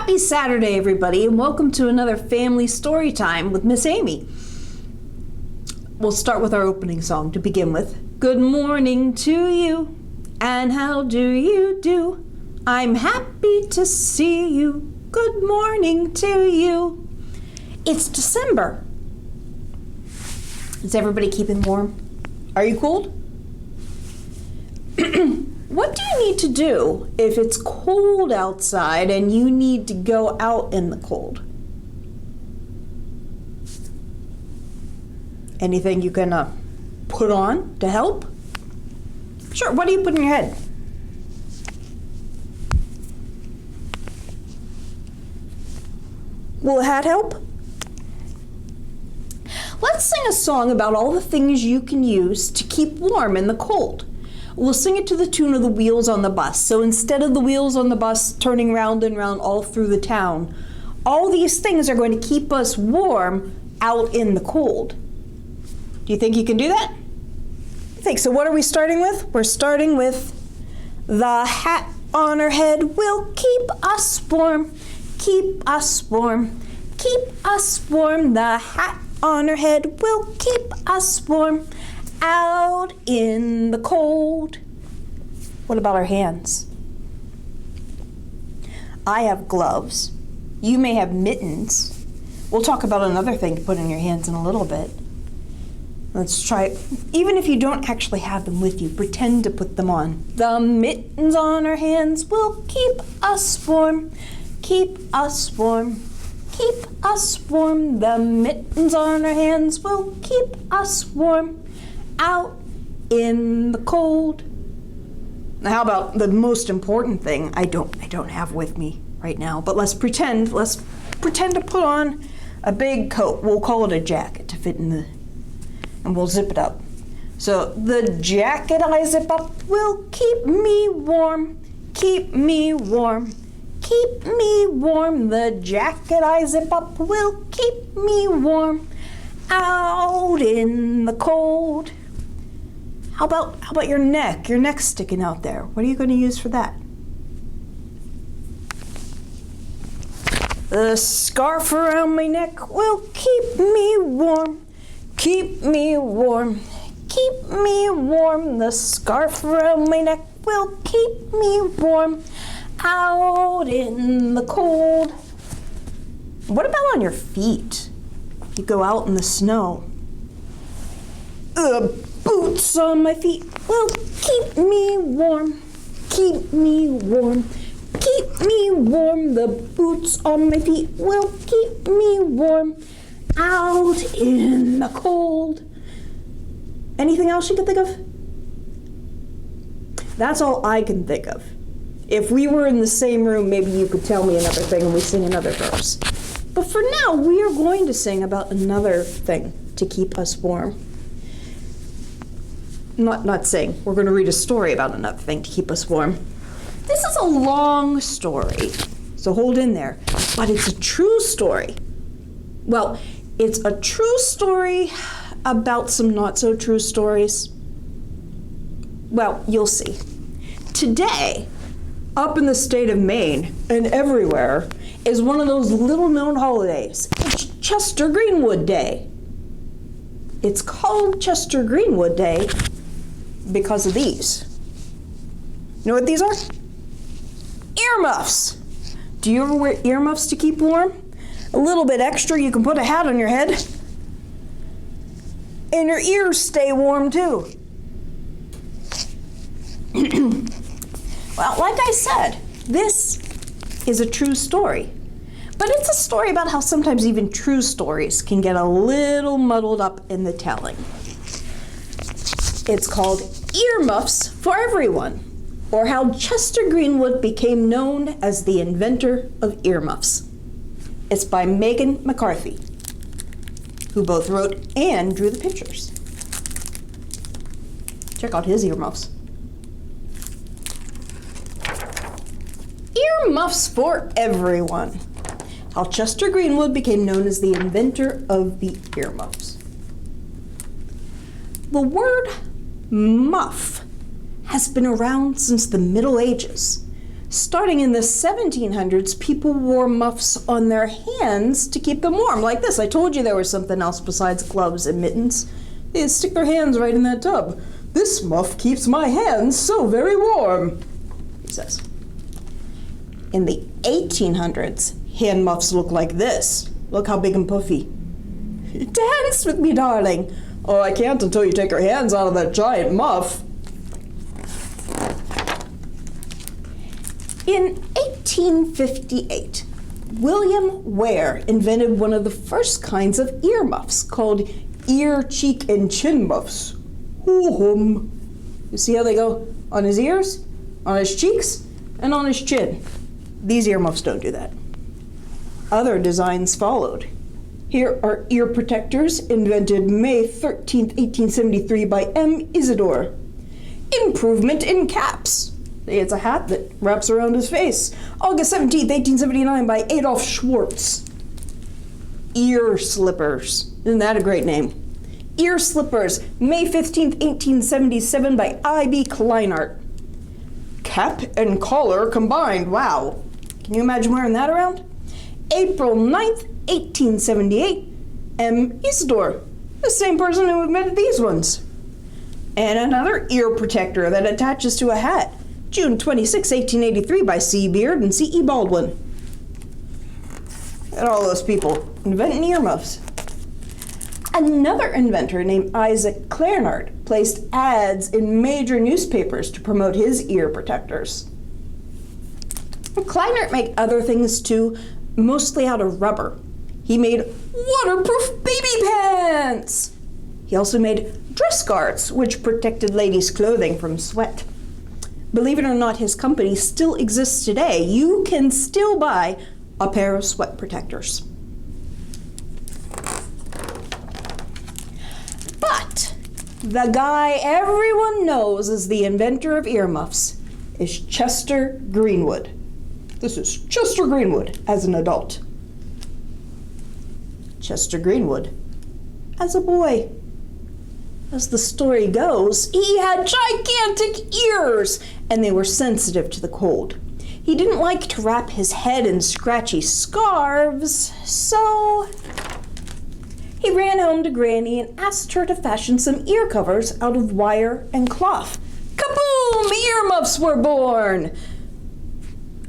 Happy Saturday, everybody, and welcome to another family story time with Miss Amy. We'll start with our opening song to begin with. Good morning to you, and how do you do? I'm happy to see you. Good morning to you. It's December. Is everybody keeping warm? Are you cold? What do you need to do if it's cold outside and you need to go out in the cold? Anything you can put on to help? Sure, what do you put in your head? Will a hat help? Let's sing a song about all the things you can use to keep warm in the cold. We'll sing it to the tune of the wheels on the bus. So instead of the wheels on the bus turning round and round all through the town, all these things are going to keep us warm out in the cold. Do you think you can do that? I think so. What are we starting with? We're starting with the hat on her head will keep us warm, keep us warm, keep us warm. The hat on her head will keep us warm out in the cold. What about our hands? I have gloves. You may have mittens. We'll talk about another thing to put in your hands in a little bit. Let's try it. Even if you don't actually have them with you, pretend to put them on. The mittens on our hands will keep us warm, keep us warm, keep us warm. The mittens on our hands will keep us warm out in the cold. Now, how about the most important thing I don't have with me right now, but let's pretend to put on a big coat. We'll call it a jacket to fit in the, and we'll zip it up. So the jacket I zip up will keep me warm, keep me warm, keep me warm. The jacket I zip up will keep me warm out in the cold. How about your neck? Your neck's sticking out there. What are you going to use for that? The scarf around my neck will keep me warm, keep me warm, keep me warm. The scarf around my neck will keep me warm out in the cold. What about on your feet? You go out in the snow. Boots on my feet will keep me warm, keep me warm, keep me warm. The boots on my feet will keep me warm out in the cold. Anything else you can think of? That's all I can think of. If we were in the same room, maybe you could tell me another thing and we sing another verse. But for now, we are going to sing about another thing to keep us warm. Not sing. We're going to read a story about another thing to keep us warm. This is a long story, so hold in there. But it's a true story. Well, it's a true story about some not so true stories. Well, you'll see. Today, up in the state of Maine and everywhere, is one of those little known holidays. It's Chester Greenwood Day. It's called Chester Greenwood Day because of these. You know what these are? Earmuffs. Do you ever wear earmuffs to keep warm? A little bit extra, you can put a hat on your head. And your ears stay warm too. Well, like I said, this is a true story. But it's a story about how sometimes even true stories can get a little muddled up in the telling. It's called Earmuffs for Everyone, or how Chester Greenwood became known as the inventor of earmuffs. It's by Meghan McCarthy, who both wrote and drew the pictures. Check out his earmuffs. Earmuffs for Everyone. How Chester Greenwood became known as the inventor of the earmuffs. The word muff has been around since the Middle Ages. Starting in the 1700s, people wore muffs on their hands to keep them warm, like this. I told you there was something else besides gloves and mittens. They'd stick their hands right in that tub. "This muff keeps my hands so very warm," he says. In the 1800s, hand muffs look like this. Look how big and puffy. "Dance with me, darling." "Oh, I can't until you take your hands out of that giant muff." In 1858, William Ware invented one of the first kinds of earmuffs called ear, cheek, and chin muffs. Hoo-hum. You see how they go on his ears, on his cheeks, and on his chin. These earmuffs don't do that. Other designs followed. Here are ear protectors invented May 13th, 1873 by M. Isidore. Improvement in caps. It's a hat that wraps around his face. August 17th, 1879 by Adolf Schwartz. Ear slippers. Isn't that a great name? Ear slippers, May 15th, 1877 by I.B. Kleinart. Cap and collar combined. Wow. Can you imagine wearing that around? April 9th, 1878, M. Isidore, the same person who invented these ones. And another ear protector that attaches to a hat, June 26, 1883 by C. Beard and C. E. Baldwin. And all those people inventing earmuffs. Another inventor named Isaac Kleinart placed ads in major newspapers to promote his ear protectors. Kleinart made other things too, mostly out of rubber. He made waterproof baby pants. He also made dress guards, which protected ladies' clothing from sweat. Believe it or not, his company still exists today. You can still buy a pair of sweat protectors. But the guy everyone knows as the inventor of earmuffs is Chester Greenwood. This is Chester Greenwood as an adult. Chester Greenwood as a boy. As the story goes, he had gigantic ears, and they were sensitive to the cold. He didn't like to wrap his head in scratchy scarves, so he ran home to Granny and asked her to fashion some ear covers out of wire and cloth. Kaboom! Earmuffs were born!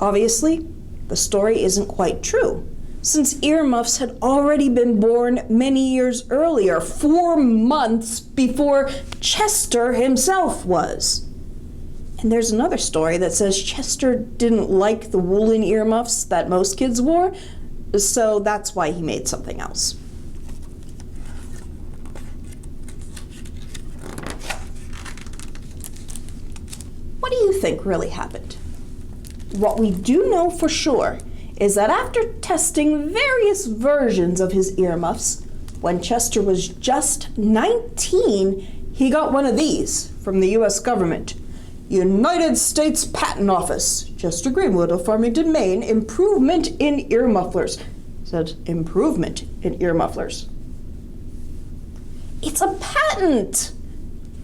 Obviously, the story isn't quite true, since earmuffs had already been born many years earlier, 4 months before Chester himself was. And there's another story that says Chester didn't like the woolen earmuffs that most kids wore, so that's why he made something else. What do you think really happened? What we do know for sure is that after testing various versions of his earmuffs, when Chester was just 19, he got one of these from the U.S. government. United States Patent Office, Chester Greenwood of Farmington, Maine, improvement in ear mufflers. It said improvement in ear mufflers. It's a patent!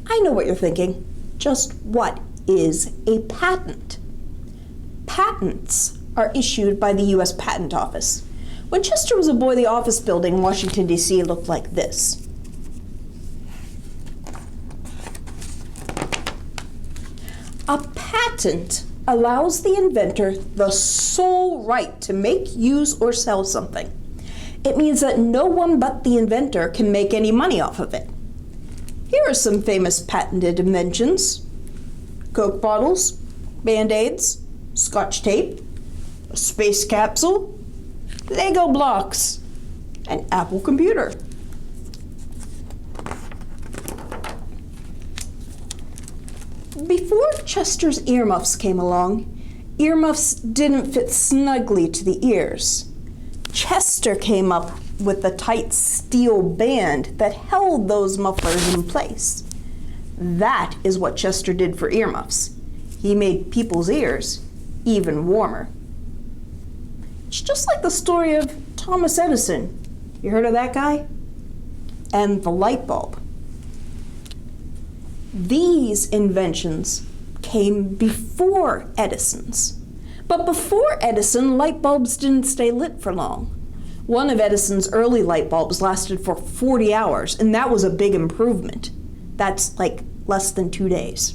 I know what you're thinking. Just what is a patent? Patents are issued by the U.S. Patent Office. When Chester was a boy, the office building in Washington, D.C. looked like this. A patent allows the inventor the sole right to make, use, or sell something. It means that no one but the inventor can make any money off of it. Here are some famous patented inventions: Coke bottles, Band-Aids, Scotch tape, a space capsule, Lego blocks, an Apple computer. Before Chester's earmuffs came along, earmuffs didn't fit snugly to the ears. Chester came up with the tight steel band that held those mufflers in place. That is what Chester did for earmuffs. He made people's ears even warmer. It's just like the story of Thomas Edison. You heard of that guy? And the light bulb. These inventions came before Edison's. But before Edison, light bulbs didn't stay lit for long. One of Edison's early light bulbs lasted for 40 hours, and that was a big improvement. That's like less than 2 days.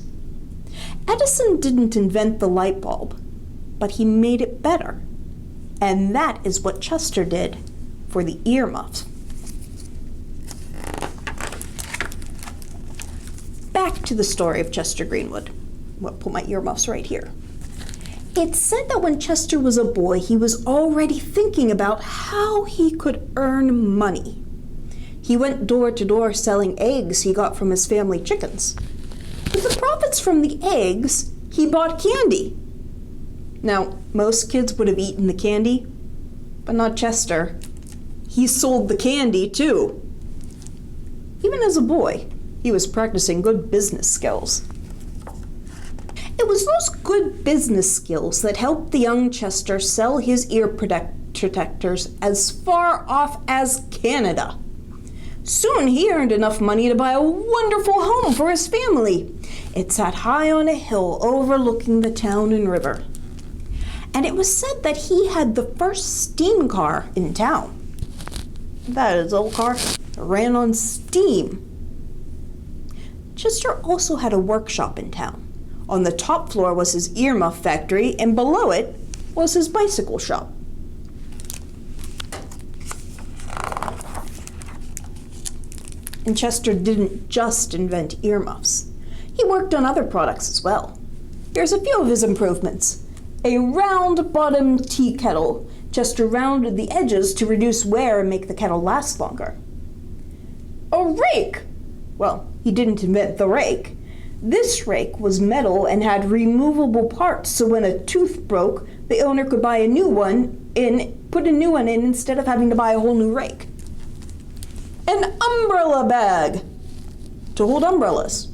Edison didn't invent the light bulb, but he made it better. And that is what Chester did for the earmuffs. Back to the story of Chester Greenwood. I'll put my earmuffs right here. It's said that when Chester was a boy, he was already thinking about how he could earn money. He went door to door selling eggs he got from his family chickens. With the profits from the eggs, he bought candy. Now, most kids would have eaten the candy, but not Chester. He sold the candy too. Even as a boy, he was practicing good business skills. It was those good business skills that helped the young Chester sell his ear protectors as far off as Canada. Soon he earned enough money to buy a wonderful home for his family. It sat high on a hill overlooking the town and river. And it was said that he had the first steam car in town. That is, old car ran on steam. Chester also had a workshop in town. On the top floor was his earmuff factory, and below it was his bicycle shop. And Chester didn't just invent earmuffs. He worked on other products as well. Here's a few of his improvements. A round-bottomed tea kettle. Chester rounded the edges to reduce wear and make the kettle last longer. A rake! Well, he didn't invent the rake. This rake was metal and had removable parts, so when a tooth broke, the owner could buy a new one and put a new one in instead of having to buy a whole new rake. An umbrella bag to hold umbrellas,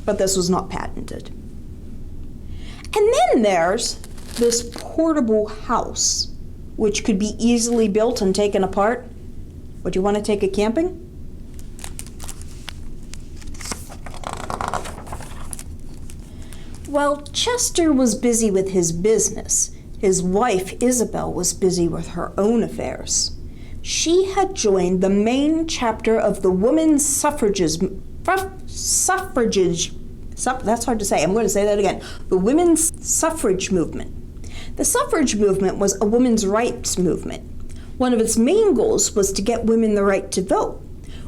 but this was not patented. And then there's this portable house, which could be easily built and taken apart. Would you want to take it camping? While Chester was busy with his business, his wife Isabel was busy with her own affairs. She had joined the main chapter of the women's suffrage, that's hard to say, I'm going to say that again, the women's suffrage movement. The suffrage movement was a women's rights movement. One of its main goals was to get women the right to vote.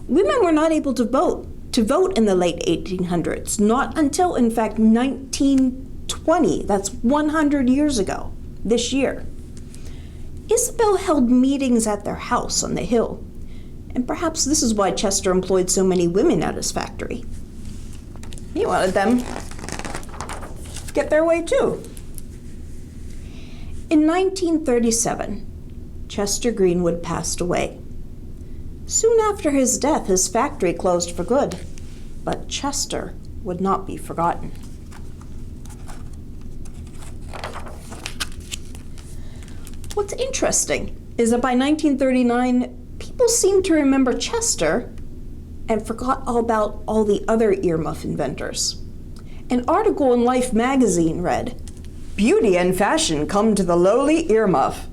Women were not able to vote in the late 1800s, not until, in fact, 1920. That's 100 years ago, this year. Isabel held meetings at their house on the hill, and perhaps this is why Chester employed so many women at his factory. He wanted them to get their way too. In 1937, Chester Greenwood passed away. Soon after his death, his factory closed for good, but Chester would not be forgotten. What's interesting is that by 1939, people seemed to remember Chester and forgot all about all the other earmuff inventors. An article in Life magazine read, "Beauty and fashion come to the lowly earmuff."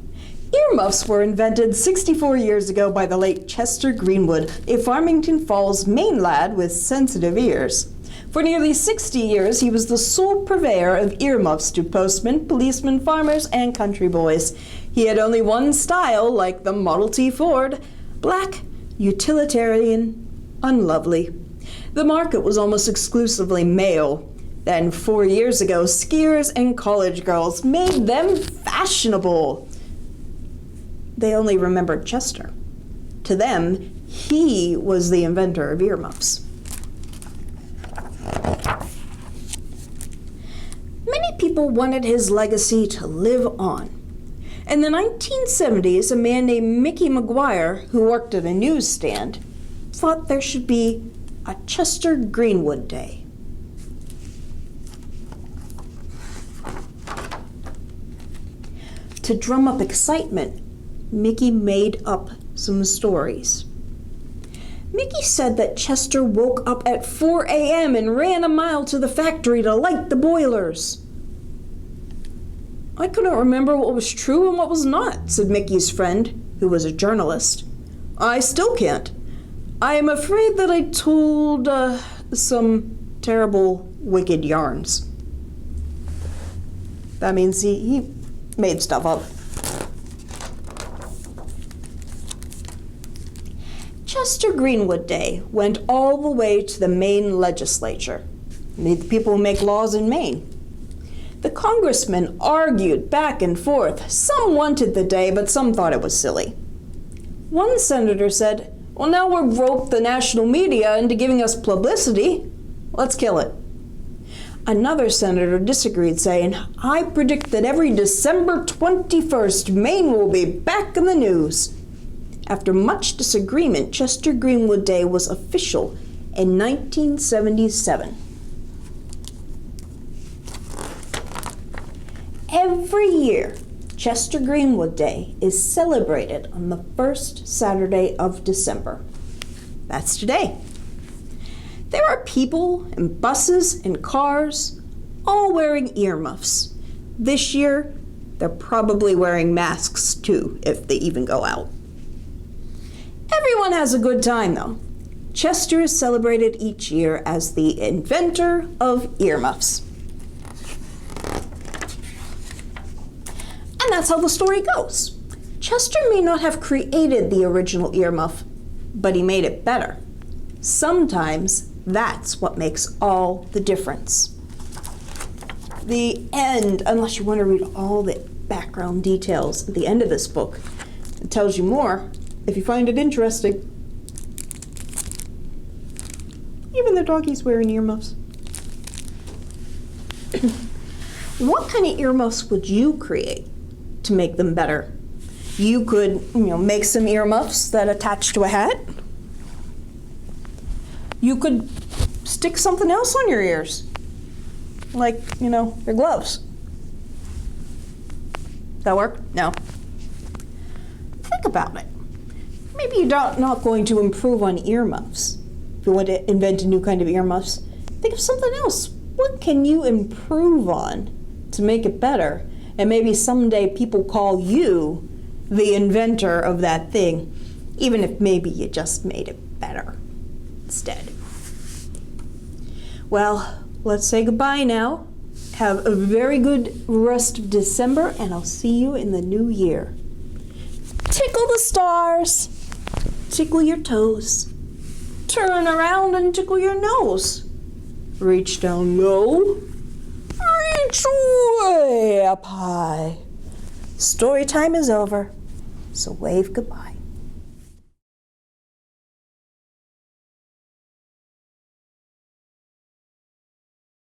Earmuffs were invented 64 years ago by the late Chester Greenwood, a Farmington Falls, Maine lad with sensitive ears. For nearly 60 years, he was the sole purveyor of earmuffs to postmen, policemen, farmers, and country boys. He had only one style, like the Model T Ford: black, utilitarian, unlovely. The market was almost exclusively male. Then 4 years ago, skiers and college girls made them fashionable. They only remembered Chester. To them, he was the inventor of earmuffs. Many people wanted his legacy to live on. In the 1970s, a man named Mickey McGuire, who worked at a newsstand, thought there should be a Chester Greenwood Day. To drum up excitement, Mickey made up some stories. Mickey said that Chester woke up at 4 a.m. and ran a mile to the factory to light the boilers. I couldn't remember what was true and what was not, said Mickey's friend, who was a journalist. I still can't. I am afraid that I told, some terrible, wicked yarns. That means he made stuff up. Chester Greenwood Day went all the way to the Maine legislature, the people who make laws in Maine. The congressmen argued back and forth. Some wanted the day, but some thought it was silly. One senator said, well, now we've roped the national media into giving us publicity. Let's kill it. Another senator disagreed, saying, I predict that every December 21st, Maine will be back in the news. After much disagreement, Chester Greenwood Day was official in 1977. Every year, Chester Greenwood Day is celebrated on the first Saturday of December. That's today. There are people and buses and cars all wearing earmuffs. This year, they're probably wearing masks too, if they even go out. Everyone has a good time though. Chester is celebrated each year as the inventor of earmuffs. And that's how the story goes. Chester may not have created the original earmuff, but he made it better. Sometimes that's what makes all the difference. The end, unless you want to read all the background details at the end of this book, it tells you more if you find it interesting. Even the doggy's wearing earmuffs. What kind of earmuffs would you create to make them better? You could, make some earmuffs that attach to a hat. You could stick something else on your ears, like, your gloves. That work? No. Think about it. Maybe you're not going to improve on earmuffs. If you want to invent a new kind of earmuffs, think of something else. What can you improve on to make it better? And maybe someday people call you the inventor of that thing, even if maybe you just made it better instead. Well, let's say goodbye now. Have a very good rest of December, and I'll see you in the new year. Tickle the stars. Tickle your toes. Turn around and tickle your nose. Reach down low. Reach way up high. Story time is over, so wave goodbye.